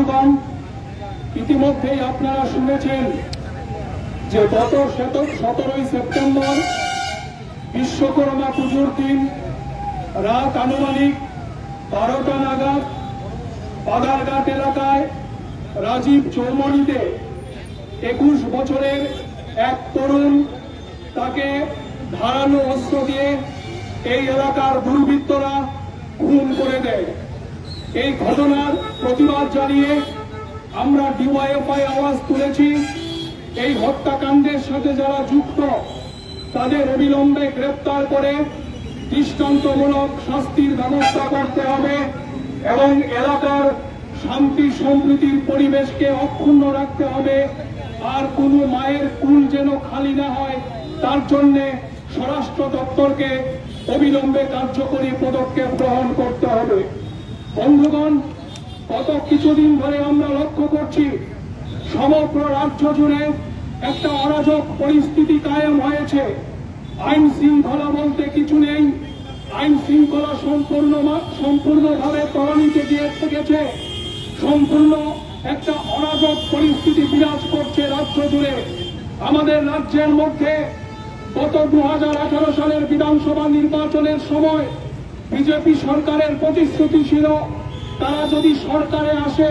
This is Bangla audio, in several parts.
বন্ধুগণ, ইতিমধ্যেই আপনারা শুনেছেন যে গত 17ই সেপ্টেম্বর বিশ্বকর্মা পুজোর দিন রাত আনুমানিক 12টা নাগাদ বাদারঘাট এলাকায় রাজীব চৌমুহনীতে 21 বছরের এক তরুণ তাকে ধারালো অস্ত্র দিয়ে এই এলাকার দুর্বৃত্তরা খুন করে দেয়। এই ঘটনার প্রতিবাদ জানিয়ে আমরা ডিওয়াইএফআই আওয়াজ তুলেছি। এই হত্যাকাণ্ডের সাথে যারা যুক্ত তাদের অবিলম্বে গ্রেপ্তার করে দৃষ্টান্তমূলক শাস্তির ব্যবস্থা করতে হবে এবং এলাকার শান্তি সম্প্রীতির পরিবেশকে অক্ষুণ্ণ রাখতে হবে। আর কোনো মায়ের কুল যেন খালি না হয় তার জন্য স্বরাষ্ট্র দপ্তরকে অবিলম্বে কার্যকরী পদক্ষেপ গ্রহণ করতে হবে। বন্ধুগণ, গত কিছুদিন ধরে আমরা লক্ষ্য করছি সমগ্র রাজ্য জুড়ে একটা অরাজক পরিস্থিতি কায়েম হয়েছে। আইন শৃঙ্খলা বলতে কিছু নেই। আইন শৃঙ্খলা সম্পূর্ণভাবে তলানিতে গিয়ে থেকেছে। সম্পূর্ণ একটা অরাজক পরিস্থিতি বিরাজ করছে রাজ্য জুড়ে। আমাদের রাজ্যের মধ্যে গত 2018 সালের বিধানসভা নির্বাচনের সময় বিজেপি সরকারের প্রতিশ্রুতি ছিল তারা যদি সরকারে আসে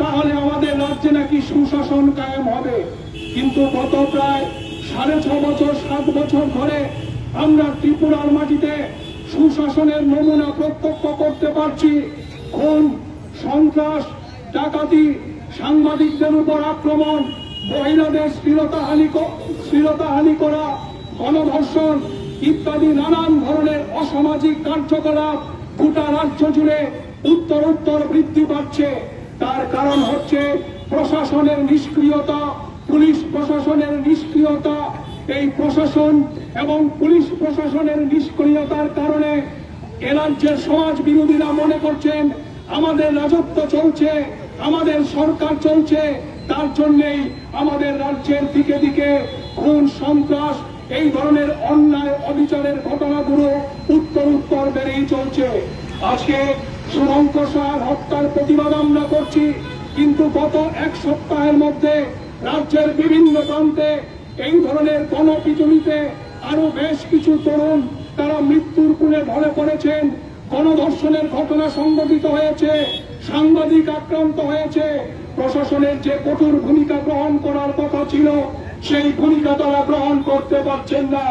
তাহলে আমাদের রাজ্যে নাকি সুশাসন কায়েম হবে। কিন্তু গত প্রায় 6.5 বছর 7 বছর ধরে আমরা ত্রিপুরার মাটিতে সুশাসনের নমুনা প্রত্যক্ষ করতে পারছি। খুন, সন্ত্রাস, ডাকাতি, সাংবাদিকদের উপর আক্রমণ, মহিলাদের শ্লীলতাহানি করা, গণধর্ষণ ইত্যাদি নানান ধরনের অসামাজিক কার্যকলাপ গোটা রাজ্য জুড়ে উত্তরোত্তর বৃদ্ধি পাচ্ছে। তার কারণ হচ্ছে প্রশাসনের নিষ্ক্রিয়তা, পুলিশ প্রশাসনের নিষ্ক্রিয়তা। এই প্রশাসন এবং পুলিশ প্রশাসনের নিষ্ক্রিয়তার কারণে এ রাজ্যের সমাজ বিরোধীরা মনে করছেন আমাদের রাজত্ব চলছে, আমাদের সরকার চলছে, তার জন্যই আমাদের রাজ্যের দিকে দিকে খুন, সন্ত্রাস, এই ধরনের অন্যায় অবিচারের ঘটনাগুলো উত্তর বেড়েই চলছে। আজকে শুভঙ্কর সাহার হত্যার প্রতিবাদ আমরা করছি, কিন্তু গত এক সপ্তাহের মধ্যে রাজ্যের বিভিন্ন প্রান্তে এই ধরনের গণপিটুনিতে আরো বেশ কিছু তরুণ তারা মৃত্যুর কোলে ঢলে পড়েছেন। গণধর্ষণের ঘটনা সংঘটিত হয়েছে, সাংবাদিক আক্রান্ত হয়েছে। প্রশাসনের যে কঠোর ভূমিকা গ্রহণ করার কথা ছিল সেই ভূমিকা তারা গ্রহণ করতে পারছেন না।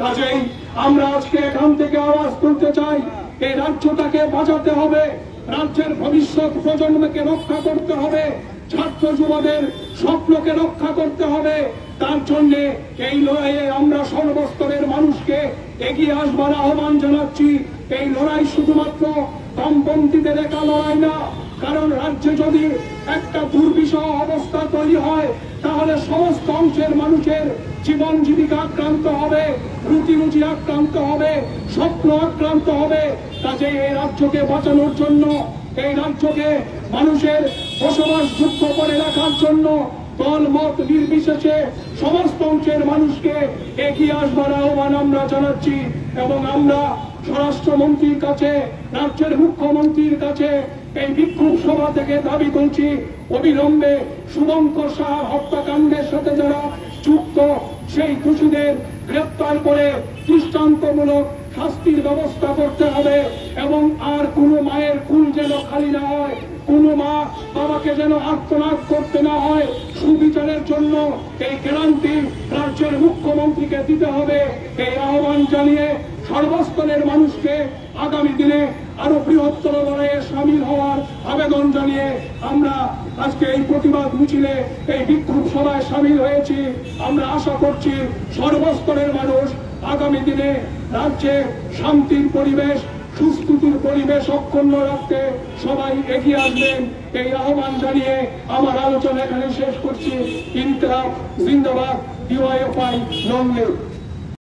কাজেই আমরা আজকে এখান থেকে আওয়াজ তুলতে চাই, এই রাজ্যটাকে বাঁচাতে হবে, রাজ্যের ভবিষ্যৎ প্রজন্মকে রক্ষা করতে হবে, ছাত্র যুবদের স্বপ্নকে রক্ষা করতে হবে। তার জন্য এই লড়াইয়ে আমরা সর্বস্তরের মানুষকে এগিয়ে আসবার আহ্বান জানাচ্ছি। এই লড়াই শুধুমাত্র বামপন্থীদের একা লড়াই না, কারণ রাজ্যে যদি একটা দুর্বিষহ অবস্থা তৈরি হয় তাহলে সমস্ত অংশের মানুষের জীবন জীবিকা আক্রান্ত হবে, রুটি আক্রান্ত হবে, স্বপ্ন আক্রান্ত হবে। কাজেই এই রাজ্যকে বাঁচানোর জন্য, এই রাজ্যকে মানুষের বসবাসযোগ্য করে রাখার জন্য দল মত নির্বিশেষে সমস্ত অংশের মানুষকে এগিয়ে আসবার আহ্বান আমরা জানাচ্ছি। এবং আমরা স্বরাষ্ট্রমন্ত্রীর কাছে, রাজ্যের মুখ্যমন্ত্রীর কাছে এই বিক্ষোভ সভা থেকে দাবি করছি অবিলম্বে শুভঙ্কর সাহা হত্যাকাণ্ডের সাথে যারা যুক্ত সেই দোষীদের গ্রেপ্তার করে দৃষ্টান্তমূলক শাস্তির ব্যবস্থা করতে হবে। এবং আর কোনো মায়ের কুল যেন খালি না হয়, কোনো মা বাবাকে যেন আর্তনাদ করতে না হয়। সুবিচারের জন্য এই গ্যারান্টি রাজ্যের মুখ্যমন্ত্রীকে দিতে হবে। এই আহ্বান জানিয়ে সর্বস্তরের মানুষকে আগামী দিনে আরো বৃহত্তর লড়াইয়ে সামিল হওয়ার আবেদন জানিয়ে আমরা আজকে এই প্রতিবাদ মিছিলে, এই বিক্ষোভ সভায় সামিল হয়েছি। আমরা আশা করছি সর্বস্তরের মানুষ আগামী দিনে রাজ্যে শান্তির পরিবেশ, সুস্থিতির পরিবেশ অক্ষুণ্ণ রাখতে সবাই এগিয়ে আসবেন। এই আহ্বান জানিয়ে আমার আলোচনা এখানে শেষ করছি। ইনকিলাব জিন্দাবাদ, ডিওয়াইএফআই লং লিভ।